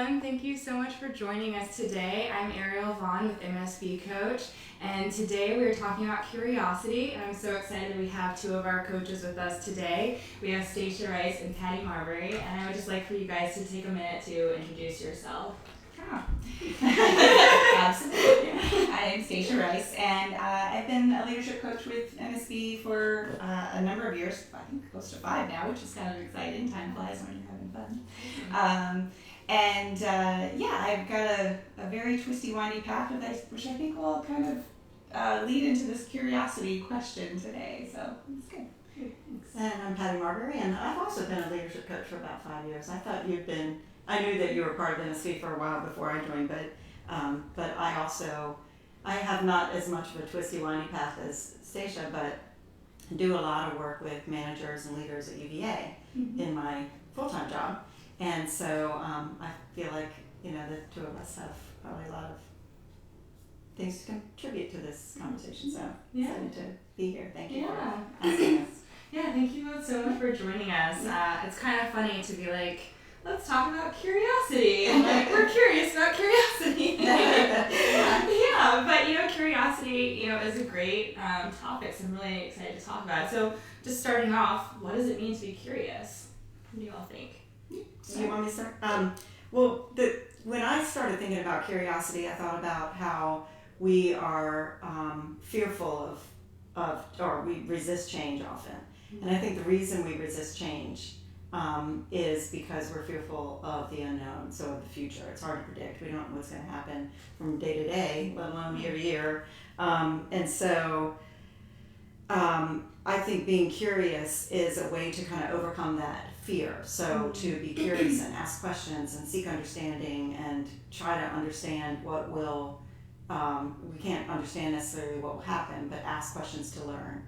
everyone. Thank you so much for joining us today. I'm Ariel Vaughn with MSBCoach, and today we're talking about curiosity. And I'm so excited we have two of our coaches with us today. We have Stasia Rice and Patty Marbury, and I would just like for you guys to take a minute to introduce yourself. Absolutely. I'm Stasia Rice, and I've been a leadership coach with MSB for a number of years. I think close to 5 now, which is kind of exciting. Time flies when you're having fun. I've got a very twisty, windy path, which I think will kind of lead into this curiosity question today. So it's good. And I'm Patty Marbury, and I've also been a leadership coach for about 5 years. I knew that you were part of MSB for a while before I joined, but I have not as much of a twisty, windy path as Stasia, but do a lot of work with managers and leaders at UVA in my full-time job. And so I feel like, the two of us have probably a lot of things to contribute to this conversation. So excited to be here. Thank you for asking us. Yeah, thank you both so much for joining us. It's kind of funny to be like, let's talk about curiosity. And we're curious about curiosity. But curiosity, is a great topic, so I'm really excited to talk about it. So just starting off, what does it mean to be curious? What do you all think? Do you want me to start? When I started thinking about curiosity, I thought about how we are fearful or we resist change often. And I think the reason we resist change is because we're fearful of the unknown, so of the future. It's hard to predict. We don't know what's going to happen from day to day, let alone year to year. I think being curious is a way to kind of overcome that fear. So to be curious and ask questions and seek understanding and try to understand what will, we can't understand necessarily what will happen, but ask questions to learn.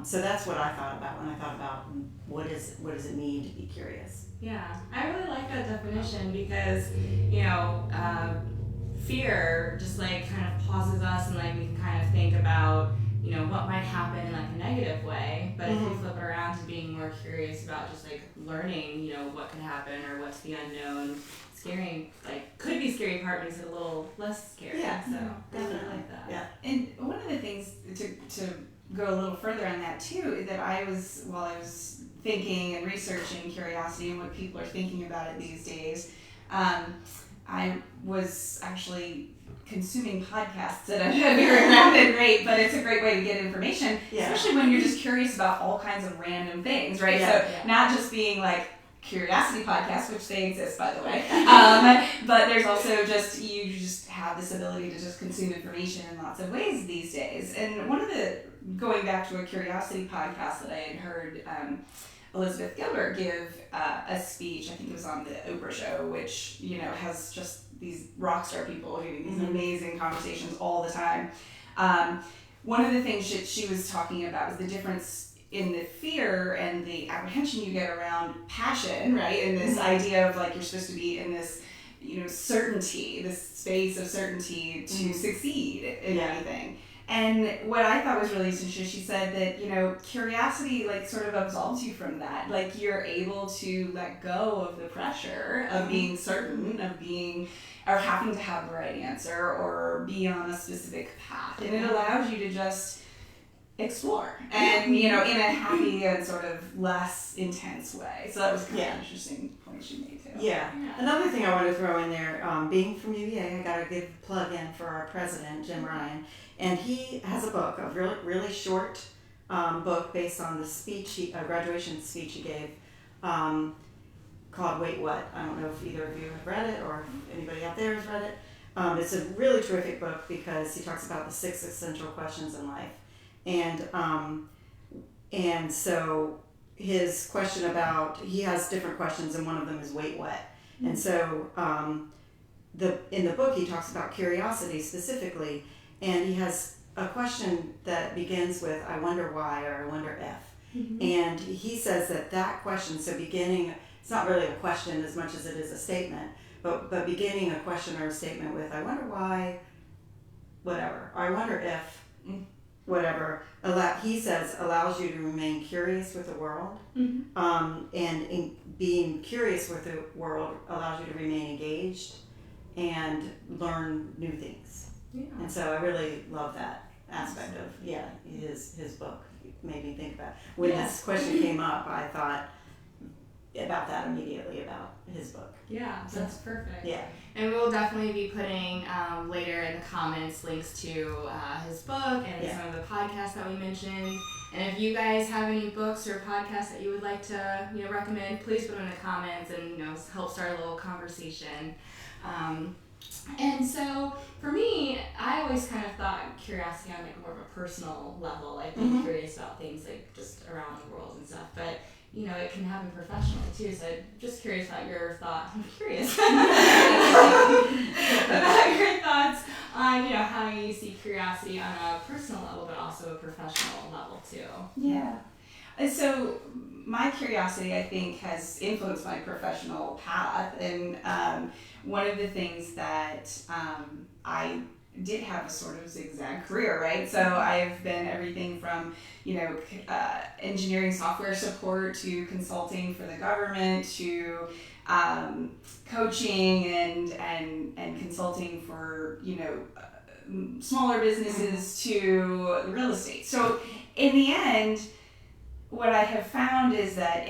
So that's what I thought about when I thought about what does it mean to be curious. Yeah, I really like that definition because, fear just kind of pauses us and we can kind of think about, what might happen in a negative way. But if we flip it around to being more curious about just learning, what could happen or what's the unknown, scary, could be scary part makes it a little less scary. Yeah, so definitely I like that. Yeah. And one of the things to go a little further on that too, that while I was thinking and researching curiosity and what people are thinking about it these days, I was actually consuming podcasts that I've been around and great, but it's a great way to get information, especially when you're just curious about all kinds of random things, right? Not just being curiosity podcasts, which they exist, by the way, but there's also you just have this ability to just consume information in lots of ways these days. And going back to a curiosity podcast that I had heard Elizabeth Gilbert give a speech, I think it was on the Oprah show, which has just these rock star people giving these amazing conversations all the time. One of the things that she was talking about was the difference in the fear and the apprehension you get around passion, right? And this idea of you're supposed to be in this, certainty, this space of certainty to succeed in anything. And what I thought was really interesting, she said that, curiosity sort of absolves you from that. You're able to let go of the pressure of being certain, or having to have the right answer or be on a specific path. And it allows you to just explore and, in a happy and sort of less intense way. So that was kind of an interesting point she made too. Yeah. Another thing I want to throw in there, being from UVA, I got to give a plug in for our president, Jim Ryan. And he has a book, a really, really short book based on the graduation speech he gave, called Wait What? I don't know if either of you have read it or if anybody out there has read it. It's a really terrific book because he talks about the 6 essential questions in life. And so his question he has different questions, and one of them is wait what? And so in the book he talks about curiosity specifically, and he has a question that begins with I wonder why or I wonder if. And he says that question, so beginning, it's not really a question as much as it is a statement, but beginning a question or a statement with I wonder why, whatever, or I wonder if, whatever, he says allows you to remain curious with the world. And in being curious with the world allows you to remain engaged and learn new things. And so I really love that aspect of his book. It made me think about when this question came up. I thought about that immediately, about his book. Yeah, that's perfect. Yeah. And we'll definitely be putting later in the comments links to his book and some of the podcasts that we mentioned. And if you guys have any books or podcasts that you would like to recommend, please put them in the comments and help start a little conversation. And so for me, I always kind of thought curiosity on like more of a personal level, like being curious about things like just around the world and stuff. But it can happen professionally too. So I'm just curious about your thoughts. I'm curious about your thoughts on how you see curiosity on a personal level, but also a professional level too. Yeah. And so my curiosity, I think, has influenced my professional path. And one of the things that I did have a sort of zigzag career, right? So I've been everything from, engineering software support to consulting for the government to coaching and consulting for, smaller businesses to real estate. So in the end, what I have found is that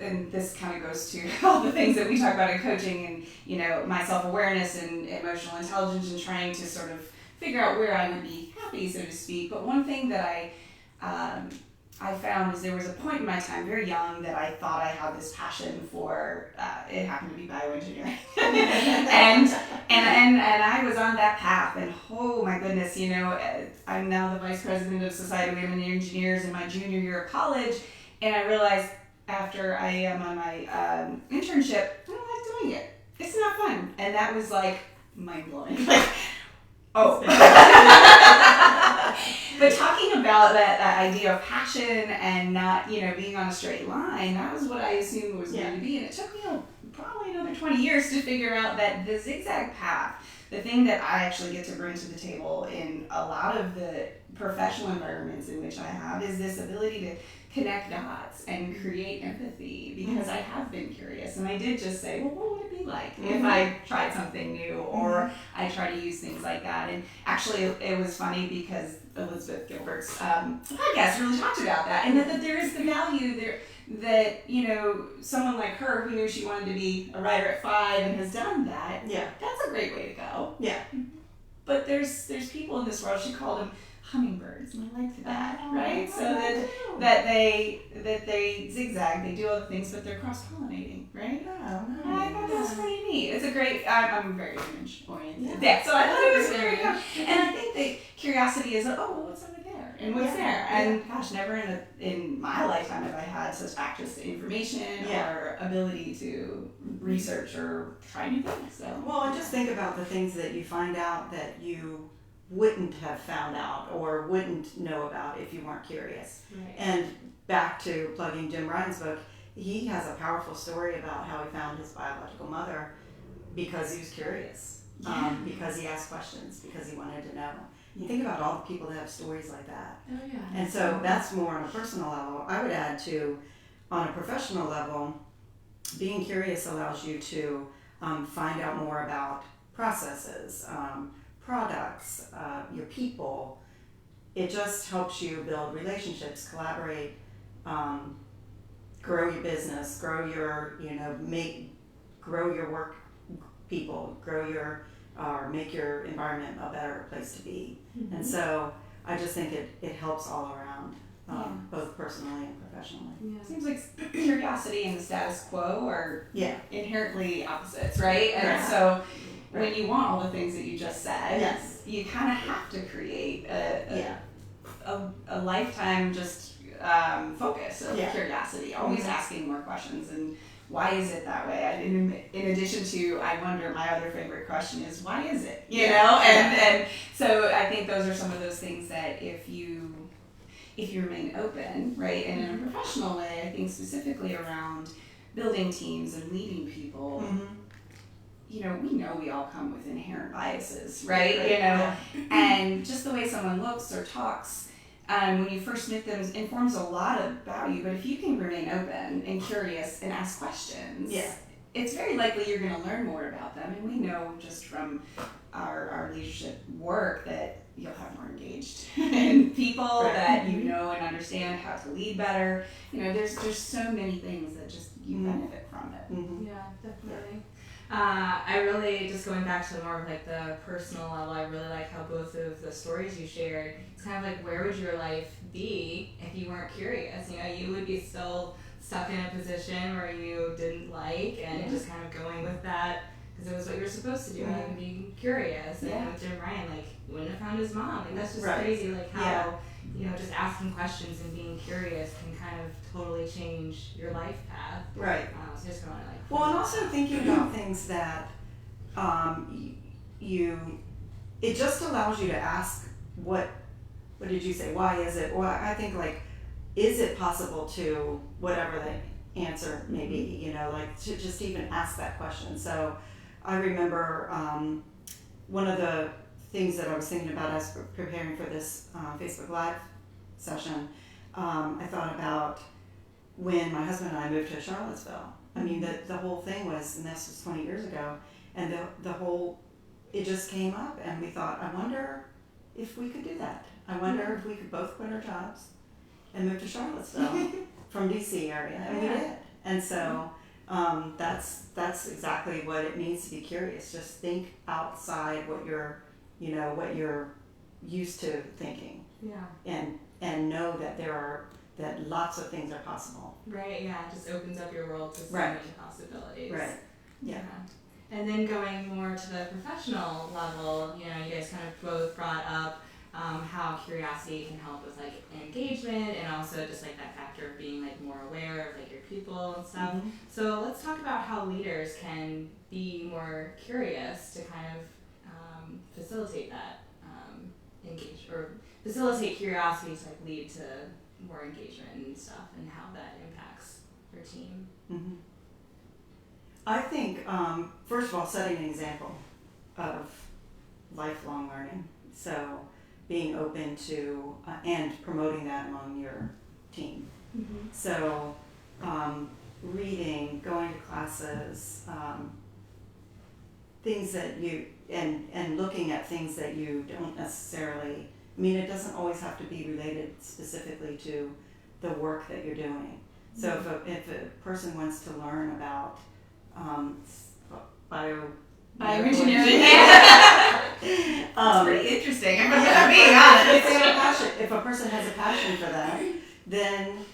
and this kind of goes to all the things that we talk about in coaching and, my self-awareness and emotional intelligence and trying to sort of figure out where I would be happy, so to speak. But one thing that I found is there was a point in my time, very young, that I thought I had this passion for, it happened to be bioengineering. and I was on that path, and oh my goodness, I'm now the vice president of Society of Women Engineers in my junior year of college, and I realized after I am on my internship, I don't like doing it. It's not fun. And that was like mind-blowing. Oh. But talking about that idea of passion and not, being on a straight line, that was what I assumed was going to be. And it took me probably another 20 years to figure out that the zigzag path, the thing that I actually get to bring to the table in a lot of the professional environments in which I have, is this ability to connect dots and create empathy, because I have been curious, and I did just say, well, what would it be like if I tried something new, or I try to use things like that. And actually it was funny because Elizabeth Gilbert's podcast really talked about that, and that there is the value there that someone like her who knew she wanted to be a writer at 5 and has done that, that's a great way to go. But there's people in this world, she called them hummingbirds, and I liked that, right? So that they zigzag, they do other things, but they're cross-pollinating, right? Oh, nice. I thought that was pretty neat. It's a great, I'm very image-oriented. Yeah, so I thought it was very good. And I think the curiosity is, well, what's over there? And what's there? And gosh, never in my lifetime have I had such access to information or ability to research or try new things. So. Well, and just think about the things that you find out that you wouldn't have found out or wouldn't know about if you weren't curious. Right. And back to plugging Jim Ryan's book, he has a powerful story about how he found his biological mother because he was curious, because he asked questions, because he wanted to know. You think about all the people that have stories like that. Oh, yeah. And so that's more on a personal level. I would add to, on a professional level, being curious allows you to find out more about processes, products, your people. It just helps you build relationships, collaborate, grow your business, grow your, grow your work people, make your environment a better place to be. Mm-hmm. And so I just think it helps all around, both personally and professionally. Yeah. Seems like curiosity and the status quo are inherently opposites, right? And so when you want all the things that you just said, you kind of have to create a lifetime focus of curiosity, always asking more questions. And why is it that way? In addition to, I wonder, my other favorite question is, why is it? And so I think those are some of those things that if you remain open, right, and in a professional way, I think specifically around building teams and leading people, we know we all come with inherent biases, right? And just the way someone looks or talks, when you first meet them informs a lot about you. But if you can remain open and curious and ask questions, it's very likely you're going to learn more about them. And we know just from our leadership work that you'll have more engaged and people that and understand how to lead better. There's so many things that just you benefit from it. Yeah, definitely. I really, just going back to more of like the personal level, I really like how both of the stories you shared, it's kind of like, where would your life be if you weren't curious? You would be still stuck in a position where you didn't like, and just kind of going with that because it was what you were supposed to do, and being curious. And with Jim Ryan, like, he wouldn't have found his mom. Like, that's just crazy, like how just asking questions and being curious can kind of totally change your life path. Right. So just going like. Well, and also thinking about things that it just allows you to ask what did you say? Why is it? Well, I think like, is it possible to whatever the answer may be? Like to just even ask that question. So I remember one of the things that I was thinking about as preparing for this Facebook Live session, I thought about when my husband and I moved to Charlottesville. I mean, the whole thing was, and this was 20 years ago, and it just came up, and we thought, I wonder if we could do that. I wonder if we could both quit our jobs and move to Charlottesville from DC area, and we did. And so that's exactly what it means to be curious. Just think outside what you're used to thinking. Yeah. And know that lots of things are possible. Right, yeah, it just opens up your world to so many possibilities. Right, yeah. And then going more to the professional level, you guys kind of both brought up how curiosity can help with like engagement, and also just like that factor of being like more aware of like your people and stuff. So let's talk about how leaders can be more curious to kind of facilitate that facilitate curiosity to like lead to more engagement and stuff, and how that impacts your team. I think, first of all, setting an example of lifelong learning. So being open to and promoting that among your team. So reading, going to classes, things that you, and looking at things that you don't necessarily, I mean, it doesn't always have to be related specifically to the work that you're doing. So if a person wants to learn about bioengineering, it's pretty interesting. I'm being honest. If a person has a passion for that, then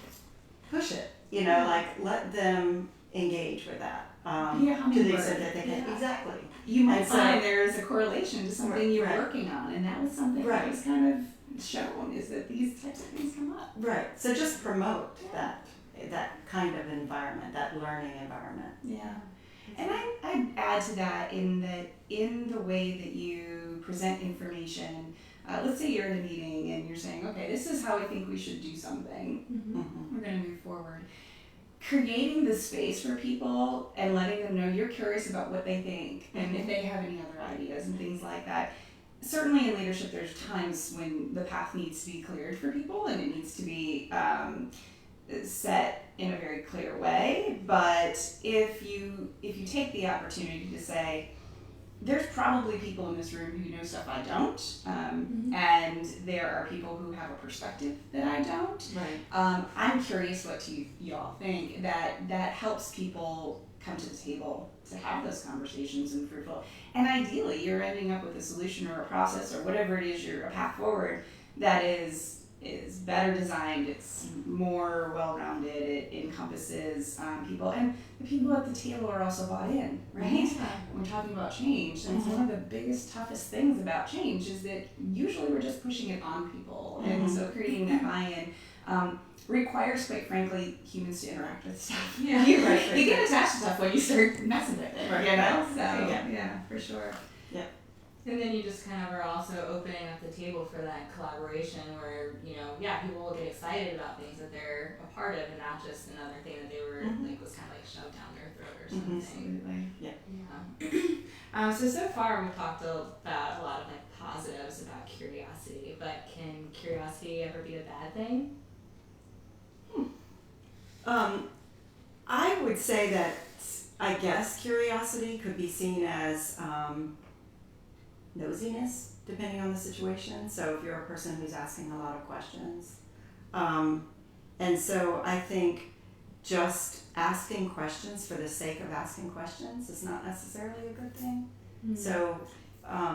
push it. Like let them engage with that to the extent that they can. Exactly. You might find there's a correlation to something you're working on, and that was something that was kind of shown, is that these types of things come up. Right. So just promote that kind of environment, that learning environment. Yeah. And I'd add to that in the way that you present information. Let's say you're in a meeting and you're saying, okay, this is how I think we should do something. We're going to move forward. Creating the space for people and letting them know you're curious about what they think and if they have any other ideas and things like that. Certainly in leadership, there's times when the path needs to be cleared for people and it needs to be set in a very clear way. But if you take the opportunity to say, there's probably people in this room who know stuff I don't, and there are people who have a perspective that I don't. Right. I'm curious what y'all think. That helps people come to the table to have those conversations and fruitful. And ideally, you're ending up with a solution or a process or whatever it is, a path forward that is better designed, it's more well-rounded, it encompasses people, and the people at the table are also bought in, right? Yeah. When we're talking about change, and it's one of the biggest, toughest things about change is that usually we're just pushing it on people, and so creating that buy-in requires, quite frankly, humans to interact with stuff. Yeah. You get attached to stuff when you start messing with it, So, yeah, for sure. Yeah. And then you just kind of are also opening up the table for that collaboration where, people will get excited about things that they're a part of and not just another thing that they were, was kind of shoved down their throat or something. Absolutely. Yeah. So far we've talked about a lot of positives about curiosity, but can curiosity ever be a bad thing? I would say that I guess curiosity could be seen as nosiness, depending on the situation. So if you're a person who's asking a lot of questions. And so I think just asking questions for the sake of asking questions is not necessarily a good thing. Mm-hmm. So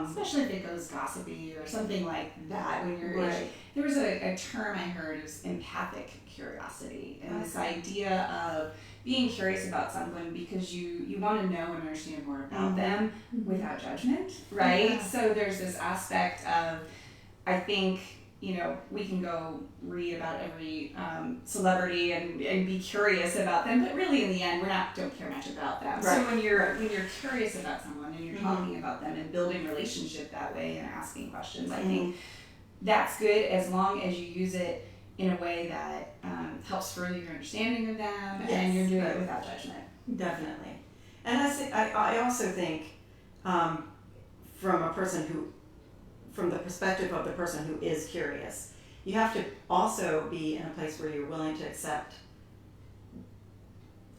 especially if it goes gossipy or something like that. When you're right. There was a term I heard, it was empathic curiosity, and this idea of being curious about someone because you want to know and understand more about them without judgment, right? Yeah. So there's this aspect of, I think, we can go read about every celebrity and be curious about them, but really in the end, don't care much about them. Right. So when you're curious about someone and you're talking about them and building relationship that way and asking questions, I think that's good as long as you use it in a way that helps further your understanding of them, and you're doing it without judgment. Definitely. And I also think from the perspective of the person who is curious, you have to also be in a place where you're willing to accept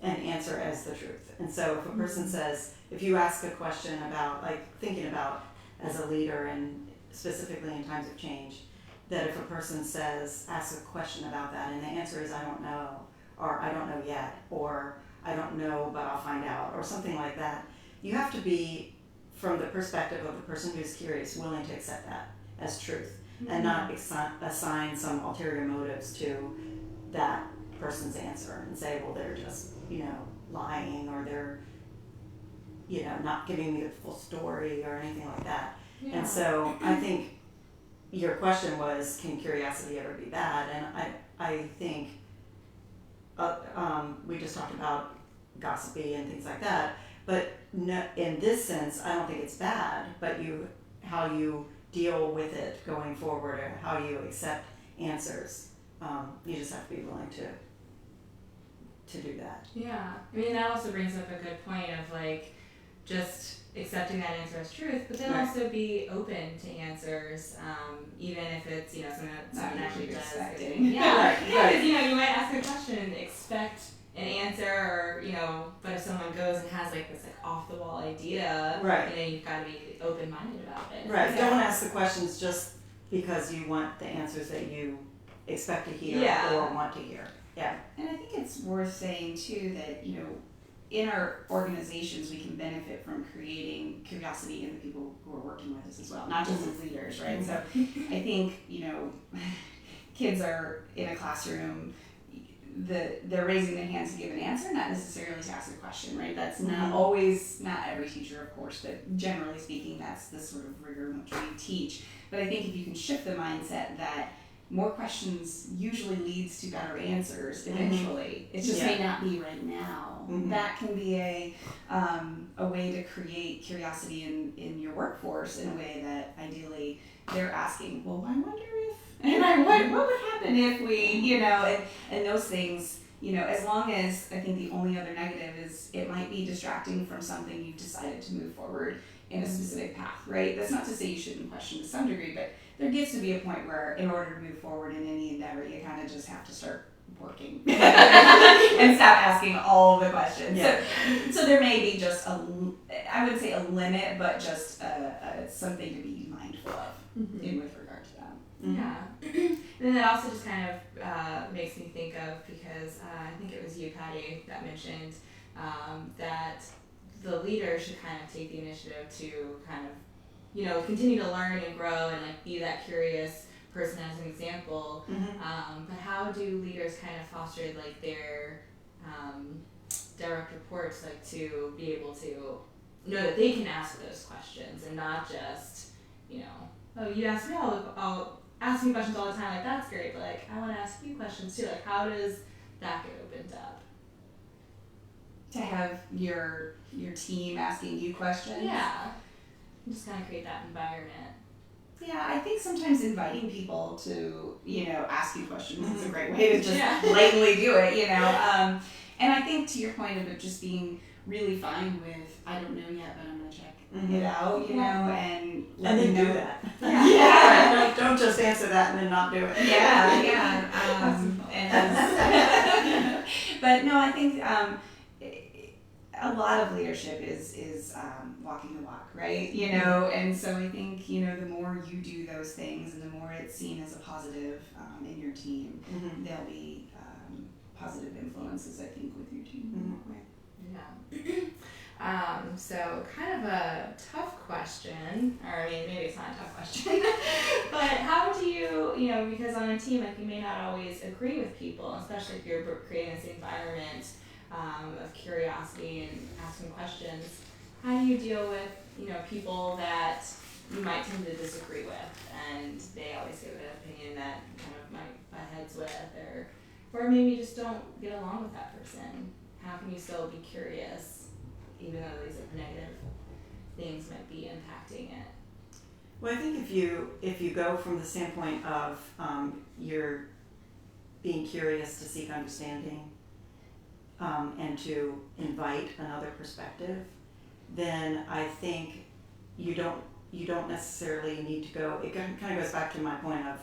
an answer as the truth. And so if a person says, if you ask a question about, thinking about as a leader and specifically in times of change, that if a person asks a question about that and the answer is I don't know, or I don't know yet, or I don't know but I'll find out, or something like that, you have to be, from the perspective of the person who's curious, willing to accept that as truth and not assign some ulterior motives to that person's answer and say, well, they're just, lying, or they're, not giving me the full story or anything like that. Yeah. And so I think your question was, can curiosity ever be bad? And I think we just talked about gossipy and things like that, but no, in this sense, I don't think it's bad, but how you deal with it going forward, or how you accept answers, you just have to be willing to do that. Yeah, I mean, that also brings up a good point of just accepting that answer as truth, but then also be open to answers, even if it's something that someone actually does. Yeah, because you might ask a question and expect an answer, or but if someone goes and has this off the wall idea, right? You've got to be open minded about it. Right. Yeah. Don't ask the questions just because you want the answers that you expect to hear or want to hear. Yeah. And I think it's worth saying too that in our organizations, we can benefit from creating curiosity in the people who are working with us as well, not just as leaders, right? So I think, kids are in a classroom, they're raising their hands to give an answer, not necessarily to ask a question, right? That's not every teacher, of course, but generally speaking, that's the sort of rigor in which we teach. But I think if you can shift the mindset that more questions usually leads to better answers eventually. It just may not be right now. That can be a way to create curiosity in your workforce in a way that ideally they're asking, well, I wonder if, and what would happen if we, and those things, as long as, I think the only other negative is it might be distracting from something you've decided to move forward in a specific path, right? That's not to say you shouldn't question to some degree, but there gets to be a point where in order to move forward in any endeavor, you kind of just have to start working and stop asking all the questions. Yeah. So there may be just I would say a limit, but just something to be mindful of with regard to that. Yeah. And then that also just kind of makes me think of, because I think it was you, Patty, that mentioned that the leader should kind of take the initiative to kind of continue to learn and grow and be that curious person as an example. But how do leaders kind of foster their direct reports to be able to know that they can ask those questions and not just oh, you ask me, I'll ask me questions all the time, that's great, but I want to ask you questions too. How does that get opened up? To have your team asking you questions? Yeah. Just kind of create that environment. Yeah, I think sometimes inviting people to, ask you questions is a great way to just Yeah. blatantly do it, And I think to your point of it just being really fine with, I don't know yet, but I'm going to check it out, and let then me know. do that. Yeah. Like, don't just answer that and then not do it. Yeah. But no, I think a lot of leadership is walking the walk, right? And so I think the more you do those things, and the more it's seen as a positive in your team, there'll be positive influences, I think, with your team. Yeah. So kind of a tough question, or I mean, maybe it's not a tough question, but how do you, because on a team, like, you may not always agree with people, especially if you're creating this environment of curiosity and asking questions. How do you deal with, people that you might tend to disagree with, and they always give an opinion that kind of might butt heads with, or maybe you just don't get along with that person? How can you still be curious, even though these negative things might be impacting it? Well, I think if you go from the standpoint of you're being curious to seek understanding, and to invite another perspective, then I think you don't necessarily need to go. It kind of goes back to my point of,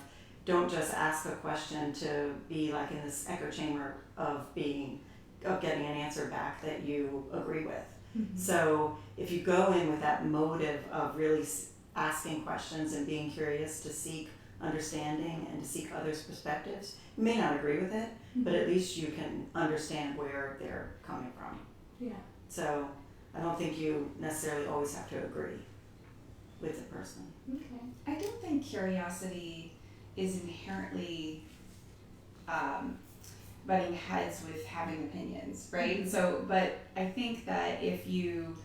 don't just ask a question to be like in this echo chamber of getting an answer back that you agree with. Mm-hmm. So if you go in with that motive of really asking questions and being curious to seek understanding and to seek others' perspectives, you may not agree with it, but at least you can understand where they're coming from. Yeah. So I don't think you necessarily always have to agree with the person. Okay. I don't think curiosity is inherently butting heads with having opinions, right? Mm-hmm. So, but I think that if you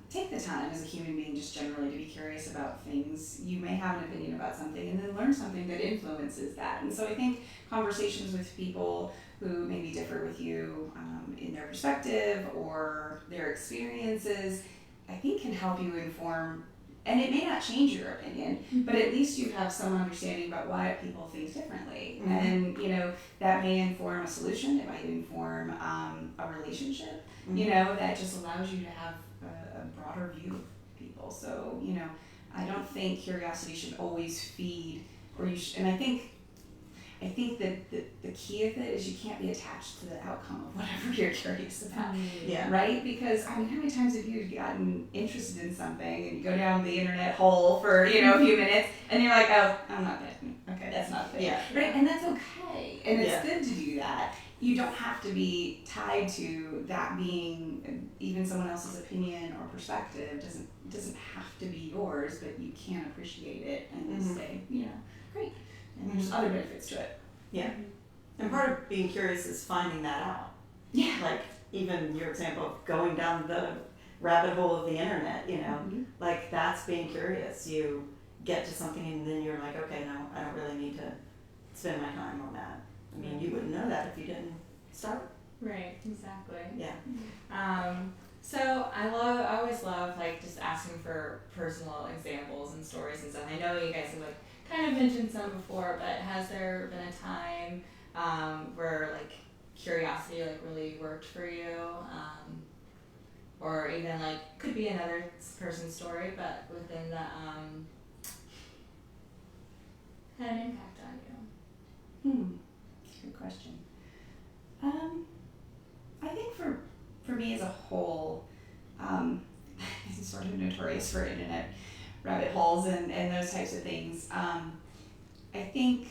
take the time as a human being just generally to be curious about things, you may have an opinion about something and then learn something that influences that. And so I think conversations with people who maybe differ with you in their perspective or their experiences, I think can help you inform, and it may not change your opinion, but at least you have some understanding about why people think differently. Mm-hmm. And, that may inform a solution, it might inform a relationship, that just allows you to have a broader view of people. So, I don't think curiosity should always feed, and I think that the key of it is you can't be attached to the outcome of whatever you're curious about, right? Because, how many times have you gotten interested in something and you go down the internet hole for, a few minutes and you're like, oh, I'm not good. Okay, that's not good. Yeah. Right? And that's okay. And it's good to do that. You don't have to be tied to that being even someone else's opinion or perspective. Doesn't have to be yours, but you can appreciate it and say, great. And there's other benefits to it. Yeah. And part of being curious is finding that out. Yeah. Like even your example of going down the rabbit hole of the internet, like that's being curious. You get to something and then you're like, okay, no, I don't really need to spend my time on that. I mean, you wouldn't know that if you didn't start. Right, exactly. Yeah. So I always love like just asking for personal examples and stories and stuff. I know you guys have like kind of mentioned some before, but has there been a time where like curiosity like really worked for you, or even like could be another person's story, but within the had an impact on you? Good question. I think for me as a whole, I'm sort of notorious for internet rabbit holes and those types of things. I think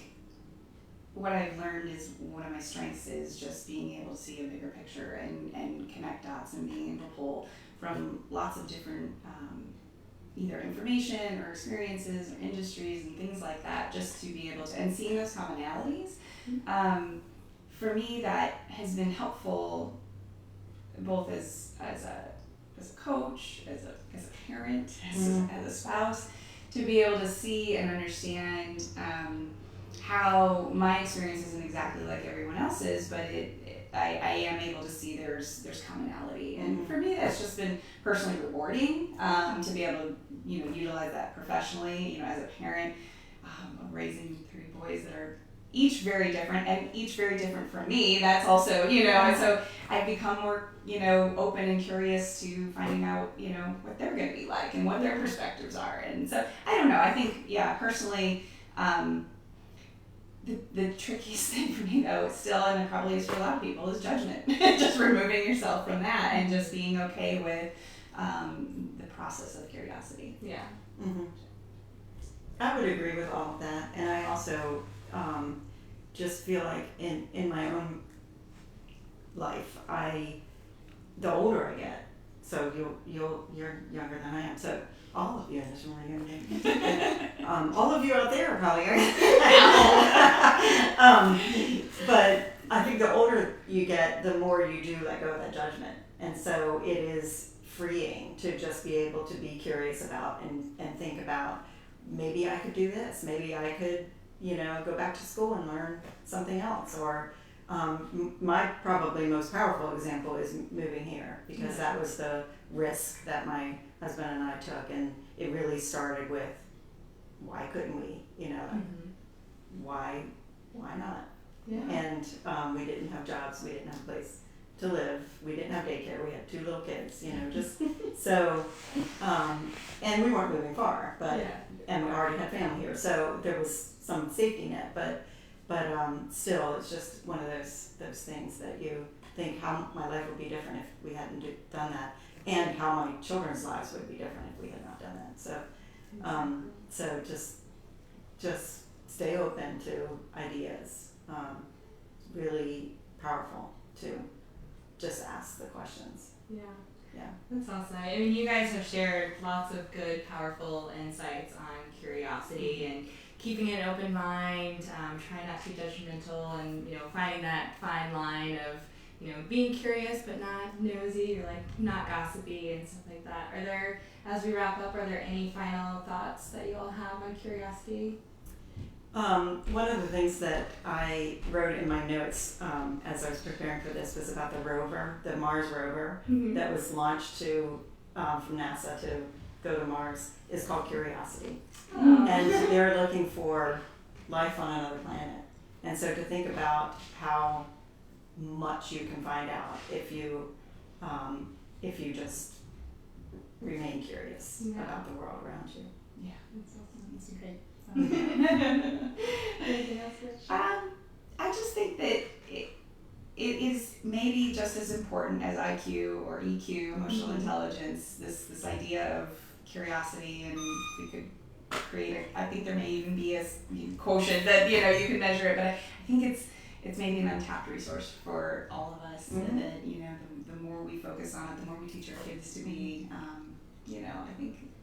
what I've learned is one of my strengths is just being able to see a bigger picture and connect dots and being able to pull from lots of different either information or experiences or industries and things like that, just to be able to, and seeing those commonalities. For me, that has been helpful both as a coach, as a parent, as a spouse, to be able to see and understand how my experience isn't exactly like everyone else's, but I am able to see there's commonality, and for me that's just been personally rewarding to be able to utilize that professionally. As a parent, of raising 3 boys that are each very different, and each very different from me. That's also and so I've become more open and curious to finding out what they're going to be like and what their perspectives are. And so I don't know. I think personally. The trickiest thing for me though, still, and it probably is for a lot of people, is judgment. Just removing yourself from that and just being okay with the process of curiosity. Yeah. Mm-hmm. I would agree with all of that, and I also just feel like in my own life, the older I get, so you're younger than I am, so all of you in this room are younger than me. All of you out there are probably younger. But I think the older you get, the more you do let go of that judgment, and so it is freeing to just be able to be curious about and think about, maybe I could do this, maybe I could go back to school and learn something else, or my probably most powerful example is moving here, because that was the risk that my husband and I took, and it really started with, why couldn't we, why not? Yeah. And we didn't have jobs, we didn't have a place to live, we didn't have daycare, we had 2 little kids, just so, and we weren't moving far, but and we already had family here, so there was some safety net, but still, it's just one of those things that you think, how my life would be different if we hadn't done that, and how my children's lives would be different if we had not done that. So, so just stay open to ideas. Really powerful to just ask the questions. Yeah. Yeah. That's awesome. I mean, you guys have shared lots of good, powerful insights on curiosity and keeping an open mind, trying not to be judgmental, and finding that fine line of being curious but not nosy, or like not gossipy and stuff like that. Are there, as we wrap up, are there any final thoughts that you all have on curiosity? One of the things that I wrote in my notes as I was preparing for this was about the rover, the Mars rover, that was launched from NASA to go to Mars, is called Curiosity. Oh. And they're looking for life on another planet. And so to think about how much you can find out if you just remain curious about the world around you. Yeah, that's awesome. That's great. Anything else, Rich? I just think that it is maybe just as important as IQ or EQ, emotional intelligence. This idea of curiosity, and we could create I think there may even be a quotient that you can measure it, but I think it's maybe an untapped resource for all of us. And that the more we focus on it, the more we teach our kids to be.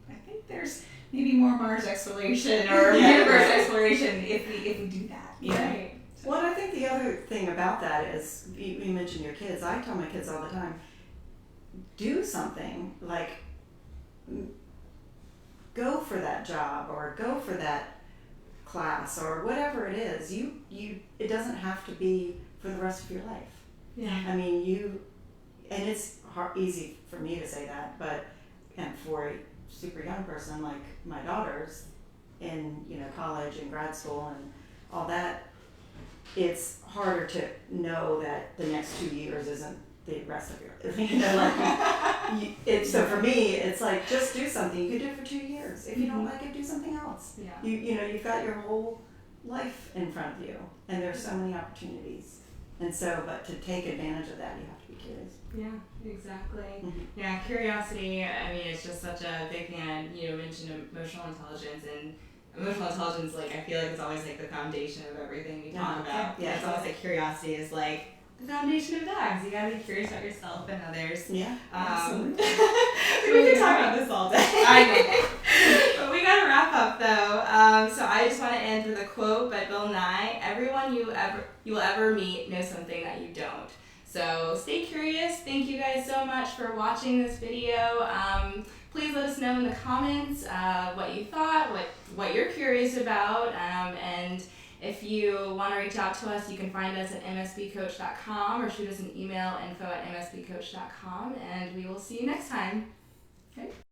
I think there's maybe more Mars exploration or universe exploration if we do that. Right. Well, I think the other thing about that is, you mentioned your kids. I tell my kids all the time, do something, like go for that job or go for that class or whatever it is. It doesn't have to be for the rest of your life. Yeah. I mean, and it's easy for me to say that, and for a super young person like my daughters in college and grad school and all that, it's harder to know that the next 2 years isn't the rest of your life. So for me, it's like, just do something. You could do it for 2 years. If you don't like it, do something else. Yeah. You've got your whole life in front of you, and there's so many opportunities. And so, but to take advantage of that, you have to be curious. Yeah, exactly. Yeah, curiosity, I mean, it's just such a big thing. And, you mentioned emotional intelligence, and emotional intelligence, I feel like it's always the foundation of everything we talk about. Yeah. It's always curiosity is the foundation of dogs. You gotta be curious about yourself and others. Yeah. We could talk about this all day. I know. But we gotta wrap up though. So I just want to end with a quote by Bill Nye: "Everyone you will ever meet knows something that you don't." So stay curious. Thank you guys so much for watching this video. Please let us know in the comments what you thought, what you're curious about, and If you want to reach out to us, you can find us at msbcoach.com or shoot us an email, info@msbcoach.com, and we will see you next time. Okay.